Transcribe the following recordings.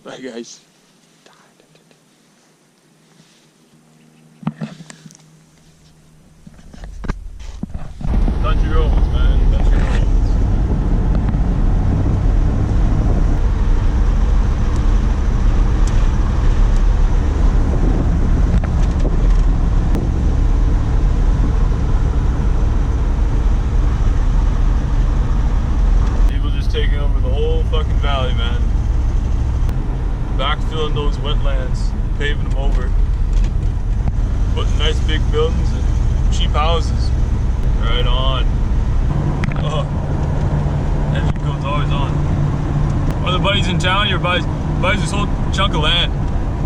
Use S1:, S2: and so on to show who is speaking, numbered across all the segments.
S1: Bye guys. Country roads, man. Country roads. Taking over the whole fucking valley, man. Backfilling those wetlands, paving them over, putting nice big buildings and cheap houses. Right on. Oh, engine code's always on. One of the buddies in town here buys this whole chunk of land,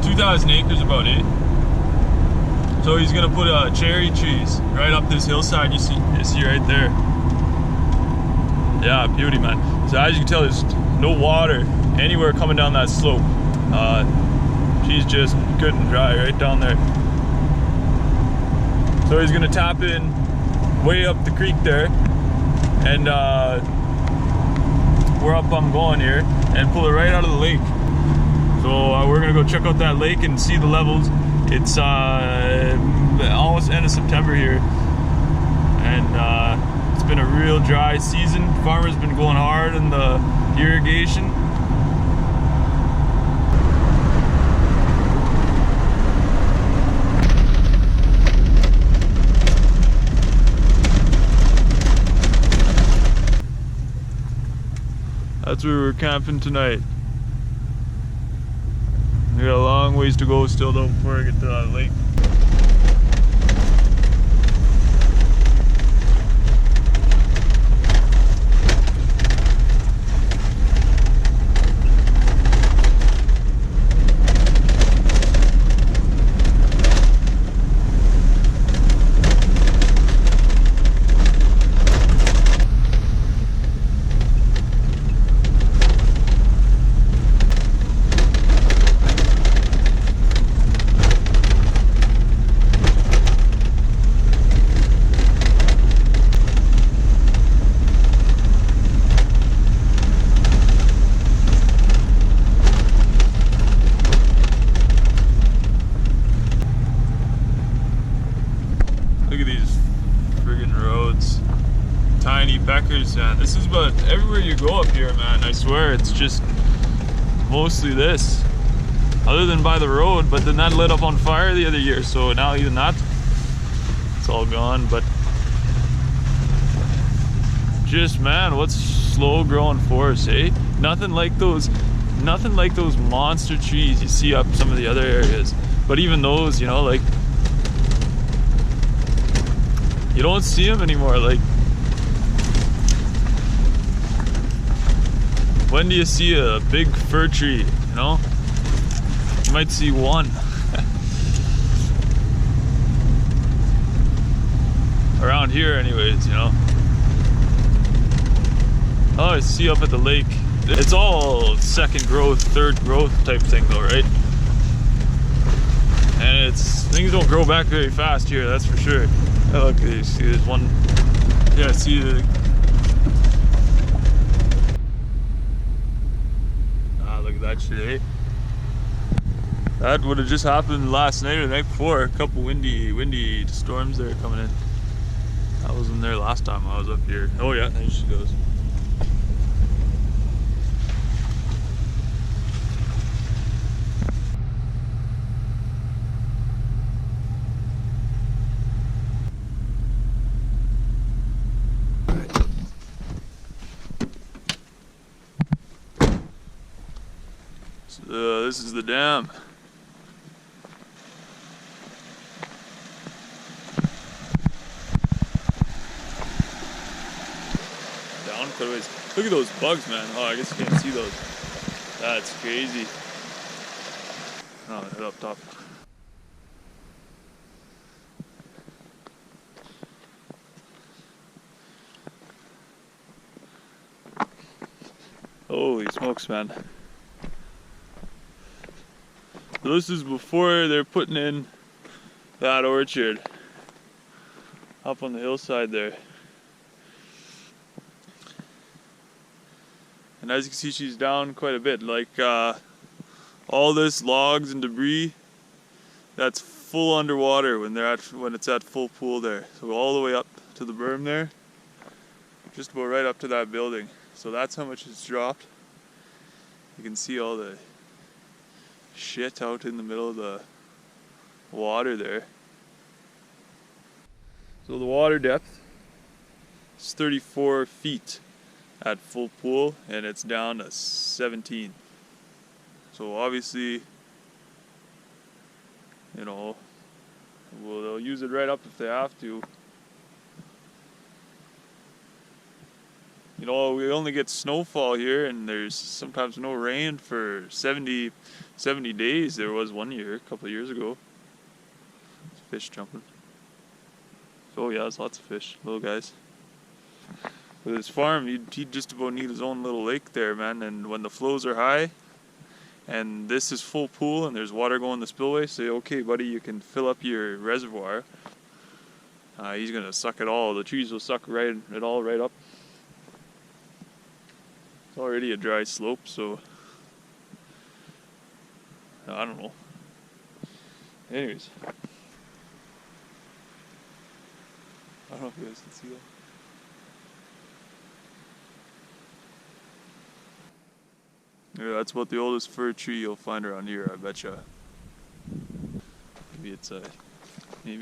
S1: 2,000 acres about it. So he's gonna put cherry trees right up this hillside. You see right there. Yeah, beauty, man. So as you can tell, there's no water anywhere coming down that slope. She's just good and dry right down there. So he's gonna tap in way up the creek there, and where up I'm going here, and pull it right out of the lake. So we're gonna go check out that lake and see the levels. It's almost end of September here, and it's been a real dry season. Farmers been going hard in the irrigation. That's where we're camping tonight. We got a long ways to go still though before I get to the lake. Look at these friggin' roads. Tiny peckers, man. This is about everywhere you go up here, man. I swear, it's just mostly this. Other than by the road, but then that lit up on fire the other year, so now even that, it's all gone. But just, man, what's slow growing forests, eh? Nothing like those monster trees you see up some of the other areas. But even those, you know, like, you don't see them anymore. Like, when do you see a big fir tree, you know? You might see one. Around here anyways, you know? Oh, I see up at the lake. It's all second growth, third growth type thing though, right? And things don't grow back very fast here, that's for sure. Oh, look, you see there's one. Yeah, see the. Look at that shit, eh? That would have just happened last night or the night before. A couple windy storms there coming in. I wasn't there last time I was up here. Oh yeah, there she goes. This is the dam. Down quite a ways. Look at those bugs, man. Oh, I guess you can't see those. That's crazy. Oh, head up top. Holy smokes, man. So this is before they're putting in that orchard up on the hillside there. And as you can see, she's down quite a bit. Like All this logs and debris, that's full underwater when it's at full pool there. So all the way up to the berm there, just about right up to that building. So that's how much it's dropped. You can see all the shit out in the middle of the water there. So the water depth is 34 feet at full pool, and it's down to 17. So obviously, you know, well, they'll use it right up if they have to. You know, we only get snowfall here, and there's sometimes no rain for 70 days. There was one year, a couple of years ago. There's fish jumping. Oh yeah, there's lots of fish, little guys. With his farm, he'd just about need his own little lake there, man. And when the flows are high, and this is full pool, and there's water going the spillway, say, okay, buddy, you can fill up your reservoir. He's gonna suck it all. The trees will suck it all right up. It's already a dry slope, so I don't know. Anyways, I don't know if you guys can see that. Yeah, that's about the oldest fir tree you'll find around here, I betcha. Maybe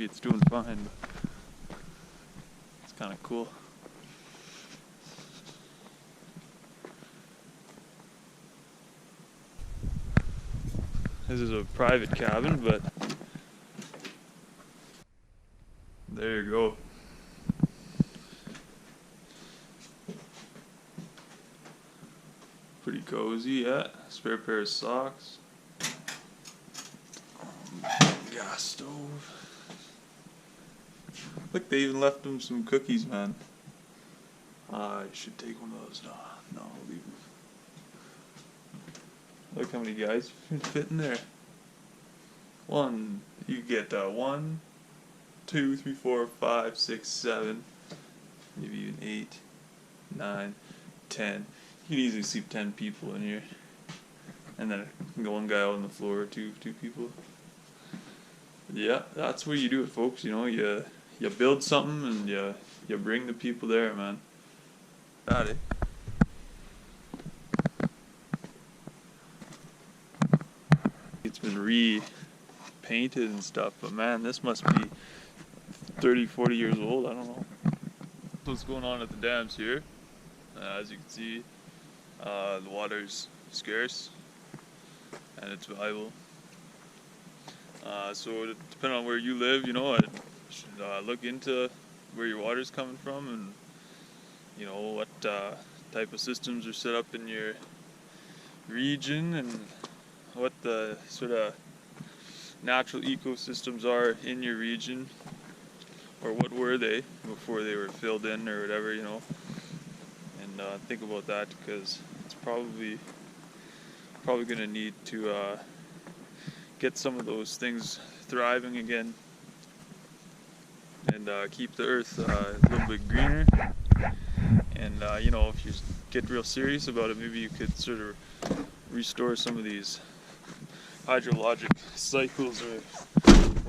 S1: it's doing fine, but it's kind of cool. This is a private cabin, but there you go. Pretty cozy, yeah. Spare pair of socks. Gas stove. Look, they even left him some cookies, man. I should take one of those. No, I'll leave them. Look how many guys fit in there. You get 1, 2, 3, 4, 5, 6, 7, maybe even 8, 9, 10. You can easily sleep 10 people in here. And then one guy out on the floor, two people. Yeah, that's what you do it, folks. You know, you build something and you bring the people there, man. Got it. It's been repainted and stuff, but man, this must be 30, 40 years old. I don't know. What's going on at the dams here? As you can see, the water's scarce and it's valuable. So depending on where you live, you know, I should look into where your water's coming from, and you know what type of systems are set up in your region, and what the sort of natural ecosystems are in your region, or what were they before they were filled in or whatever, you know. And think about that, because it's probably going to need to get some of those things thriving again, and keep the earth a little bit greener. And you know, if you get real serious about it, maybe you could sort of restore some of these hydrologic cycles or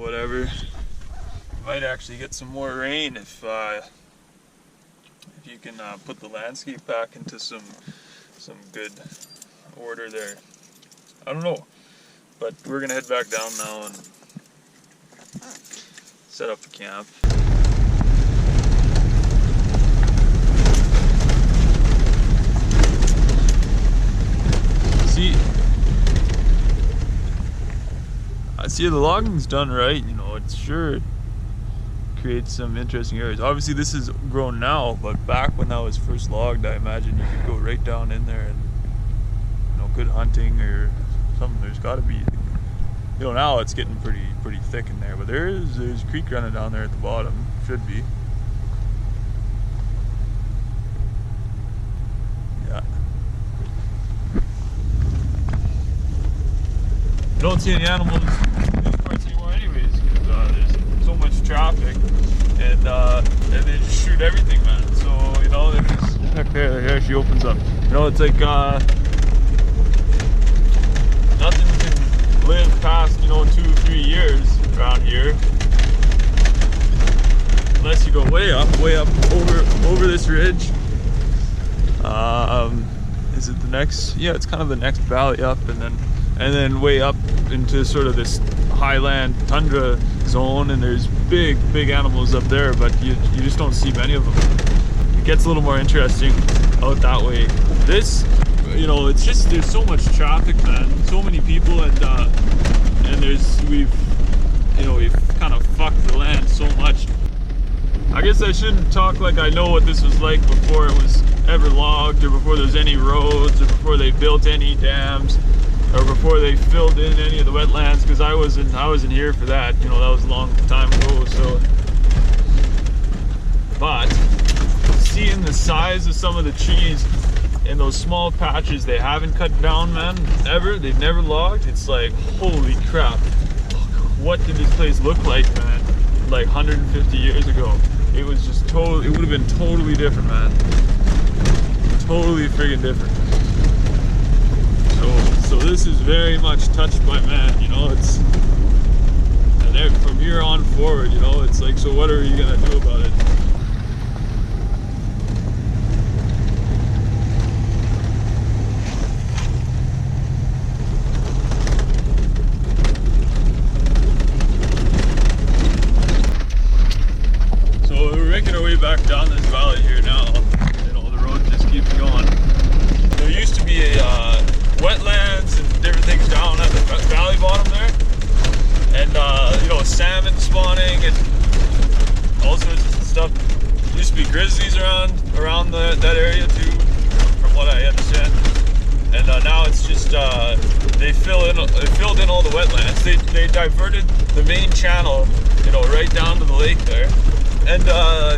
S1: whatever. You might actually get some more rain if you can put the landscape back into some good order there. I don't know, but we're gonna head back down now and set up the camp. I see the logging's done right, you know, it's sure creates some interesting areas. Obviously this is grown now, but back when that was first logged, I imagine you could go right down in there and, you know, good hunting or something. There's gotta be, you know, now it's getting pretty thick in there, but there's a creek running down there at the bottom, should be. Yeah. You don't see any animals in these parts anymore anyways, because there's so much traffic, and they just shoot everything, man. So, you know, they just, there she opens up. You know, it's like nothing can around here. Unless you go way up over this ridge. Is it the next? Yeah, it's kind of the next valley up, and then way up into sort of this highland tundra zone, and there's big animals up there, but you just don't see many of them. It gets a little more interesting out that way. This, you know, it's just, there's so much traffic, man, so many people, and we've kind of fucked the land so much. I guess I shouldn't talk like I know what this was like before it was ever logged, or before there's any roads, or before they built any dams, or before they filled in any of the wetlands, because I wasn't here for that. You know, that was a long time ago. So, but seeing the size of some of the trees in those small patches they haven't cut down, man, they've never logged. It's like, holy crap, what did this place look like, man? Like 150 years ago. It was just it would have been totally different, man. Totally friggin' different. So this is very much touched by man, you know, and then from here on forward, you know, it's like, so what are you gonna do about it? Making our way back down this valley here now. You know, the road just keeps going. There used to be a wetlands and different things down at the valley bottom there, and you know, salmon spawning and all sorts of stuff. There used to be grizzlies around that area too, from what I understand. And now it's just they filled in all the wetlands. They diverted the main channel, you know, right down to the lake there. And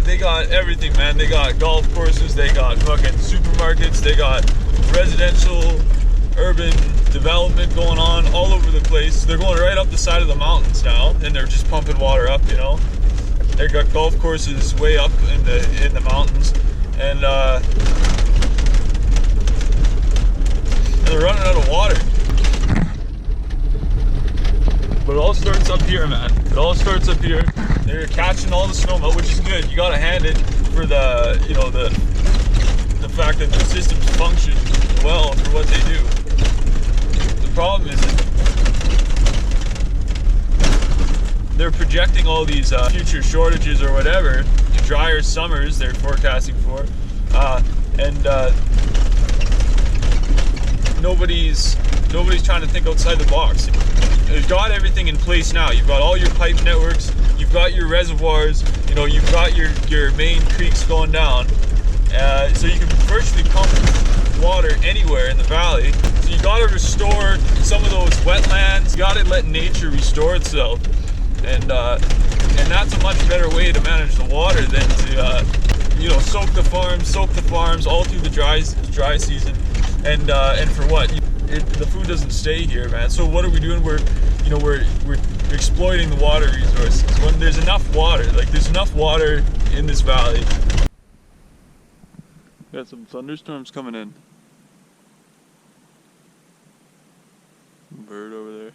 S1: they got everything, man. They got golf courses, they got fucking supermarkets, they got residential, urban development going on all over the place. They're going right up the side of the mountains now, and they're just pumping water up, you know. They got golf courses way up in the mountains, and they're running out of water. But it all starts up here, man. It all starts up here. They're catching all the snowmelt, which is good. You gotta hand it for the fact that the systems function well for what they do. The problem is that they're projecting all these future shortages or whatever, drier summers they're forecasting for, and nobody's trying to think outside the box. You've got everything in place now. You've got all your pipe networks, you've got your reservoirs, you know, you've got your main creeks going down, so you can virtually pump water anywhere in the valley. So you got to restore some of those wetlands. You got to let nature restore itself, and that's a much better way to manage the water than to you know, soak the farms all through the dry season, and for what? The food doesn't stay here, man. So what are we doing? We're exploiting the water resources when there's enough water. Like, there's enough water in this valley. Got some thunderstorms coming in. Bird over there.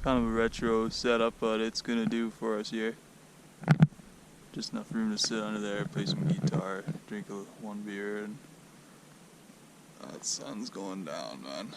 S1: Kind of a retro setup, but it's gonna do for us here. Just enough room to sit under there, play some guitar, drink one beer, and that sun's going down, man.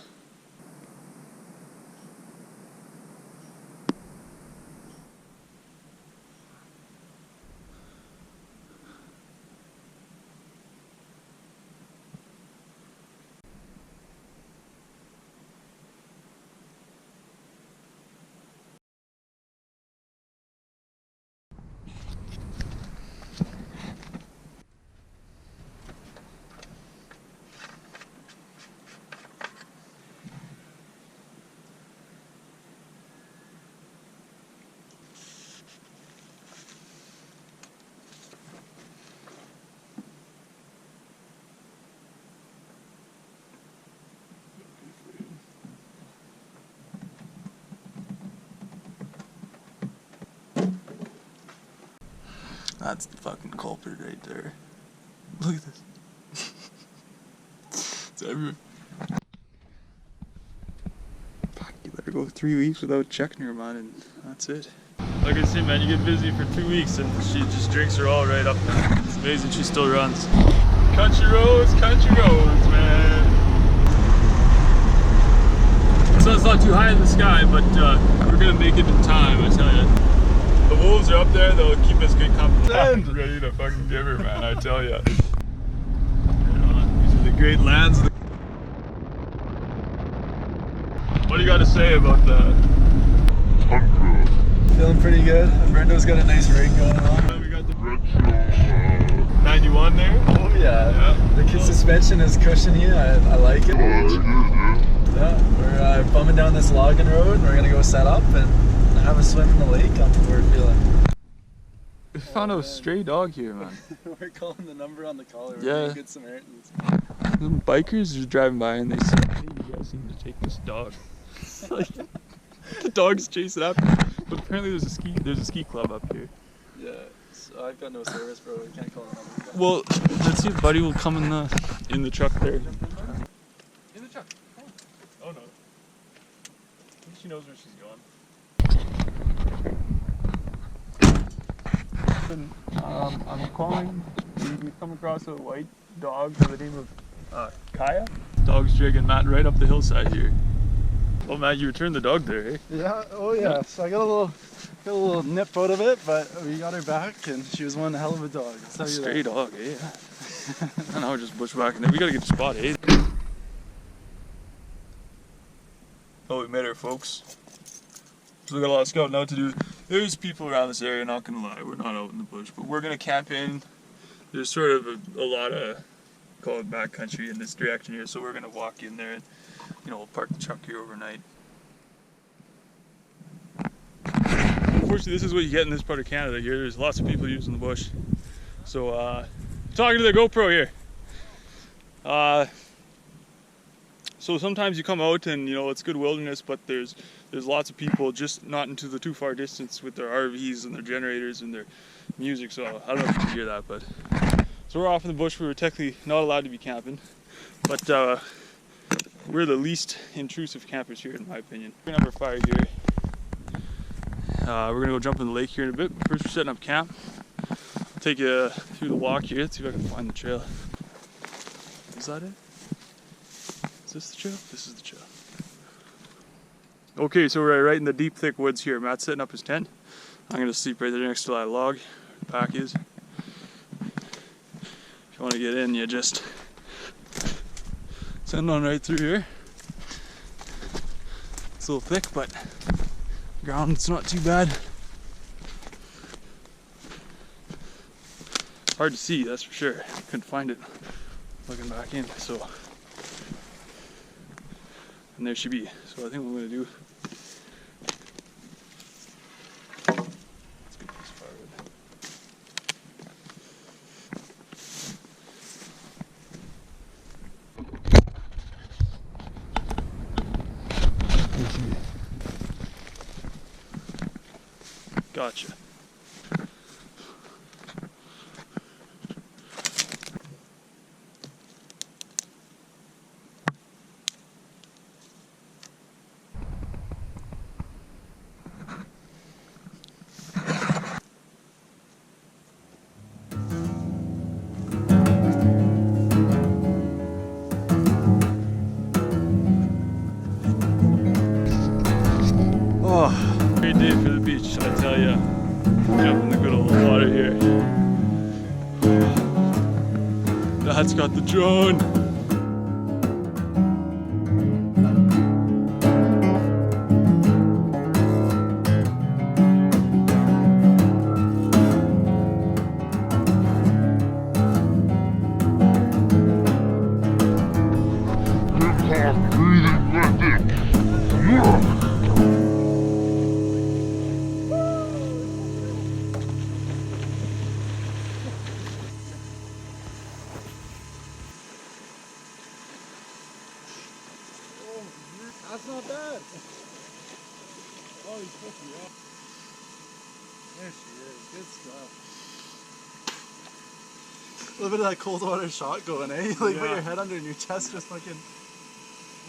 S1: That's the fucking culprit right there. Look at this. It's everywhere. Fuck, you let her go 3 weeks without checking her, man, and that's it. Like I said, man, you get busy for 2 weeks and she just drinks her all right up. It's amazing she still runs. Country roads, man. So it's not too high in the sky, but we're gonna make it in time, I tell you. The wolves are up there, they'll keep us good company. I'm ready to fucking give her, man, I tell you. These are the great lands. What do you got to say about that?
S2: Feeling pretty good. Brendo's got a nice rig going on.
S1: We got the 91 there.
S2: Oh yeah. The suspension is cushiony. I like it. Yeah, we're bumming down this logging road and we're gonna go set up and have a swim in the lake. We're feeling.
S1: We found a stray dog here, man.
S2: We're calling the number on the collar.
S1: Yeah.
S2: Good Samaritans.
S1: Some bikers just driving by and they said, "Hey, you guys need to take this dog." Like, the dog's chasing after me. But apparently there's a ski club up here.
S2: Yeah, so I've got no service, bro. We can't call the number.
S1: Well, let's see if Buddy will come in the truck there. In the truck. Oh no. I think she knows where she's going. I'm calling. We've come across a white dog by the name of Kaya. Dog's dragging Matt right up the hillside here. Oh, Matt, you returned the dog there, eh?
S2: Yeah. Oh yeah. So I got a little nip out of it, but we got her back, and she was one hell of a dog. I'll tell you
S1: Stray
S2: that.
S1: dog, eh? And now we're just bushwhacking there. We gotta get the spot, eh? Oh, we made her, folks. So we got a lot of scouting out to do. There's people around this area, not gonna lie. We're not out in the bush, but we're gonna camp in. There's sort of a lot of, call it backcountry in this direction here, so we're gonna walk in there and, you know, we'll park the truck here overnight. Unfortunately, this is what you get in this part of Canada here. There's lots of people using the bush. So, talking to the GoPro here. So sometimes you come out and, you know, it's good wilderness, but there's lots of people just not into the too far distance with their RVs and their generators and their music. So I don't know if you can hear that, but so we're off in the bush. We were technically not allowed to be camping, but we're the least intrusive campers here, in my opinion. We're gonna have our fire here. We're gonna go jump in the lake here in a bit. First, we're setting up camp. I'll take you through the walk here. Let's see if I can find the trail. Is that it? Is this the trail? This is the trail. Okay, so we're right in the deep, thick woods here. Matt's setting up his tent. I'm gonna sleep right there next to that log. The pack is. If you want to get in, you just send on right through here. It's a little thick, but ground's not too bad. Hard to see, that's for sure. Couldn't find it looking back in, so. And there she be. So I think what I'm gonna do. Let's get this firewood. Gotcha. Oh, great day for the beach, I tell ya. Jump in the good old water here. That's got the drone.
S2: That's not bad. Oh, he's picking me up. There she is. Good stuff. little bit of that cold water shot going, eh? Like, put your head under and your chest just fucking...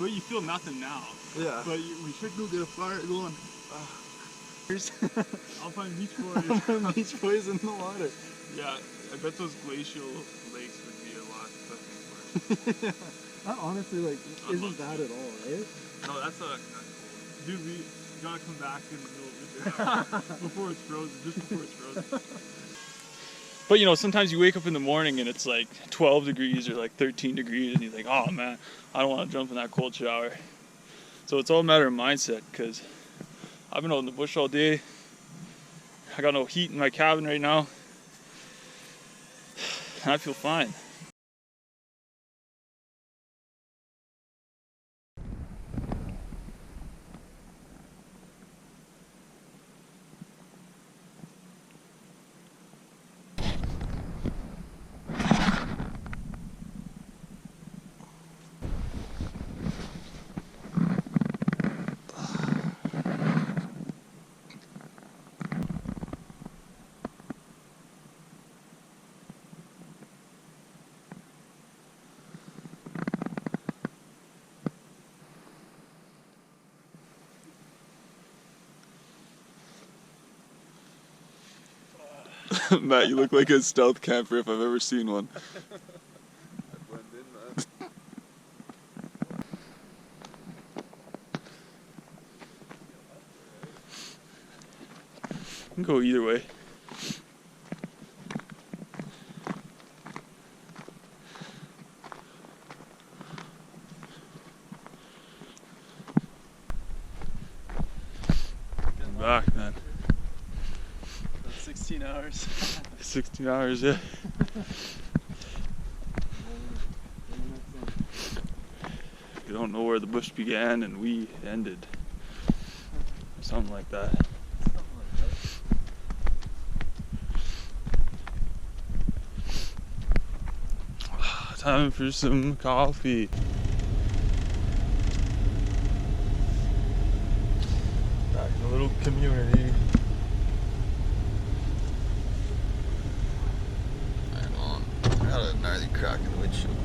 S1: Well, you feel nothing now.
S2: Yeah.
S1: But we should go get a fire going. I'll find Beach Boys.
S2: I'll find Beach Boys in the water.
S1: Yeah, I bet those glacial lakes would be a lot fucking worse.
S2: That honestly, like, isn't bad at all, right?
S1: No, that's not cold. Dude, we gotta come back in the middle of winter. Before it's frozen, just before it's frozen. But you know, sometimes you wake up in the morning and it's like 12 degrees or like 13 degrees and you think, oh man, I don't want to jump in that cold shower. So it's all a matter of mindset, because I've been out in the bush all day. I got no heat in my cabin right now. And I feel fine. Matt, you look like a stealth camper if I've ever seen one.
S2: I blend in, man.
S1: You can go either way. I'm back, man.
S2: 16 hours.
S1: 16 hours, yeah. You don't know where the bush began and we ended. Something like that. Time for some coffee. Back in a little community.
S3: Got a gnarly crack in the windshield.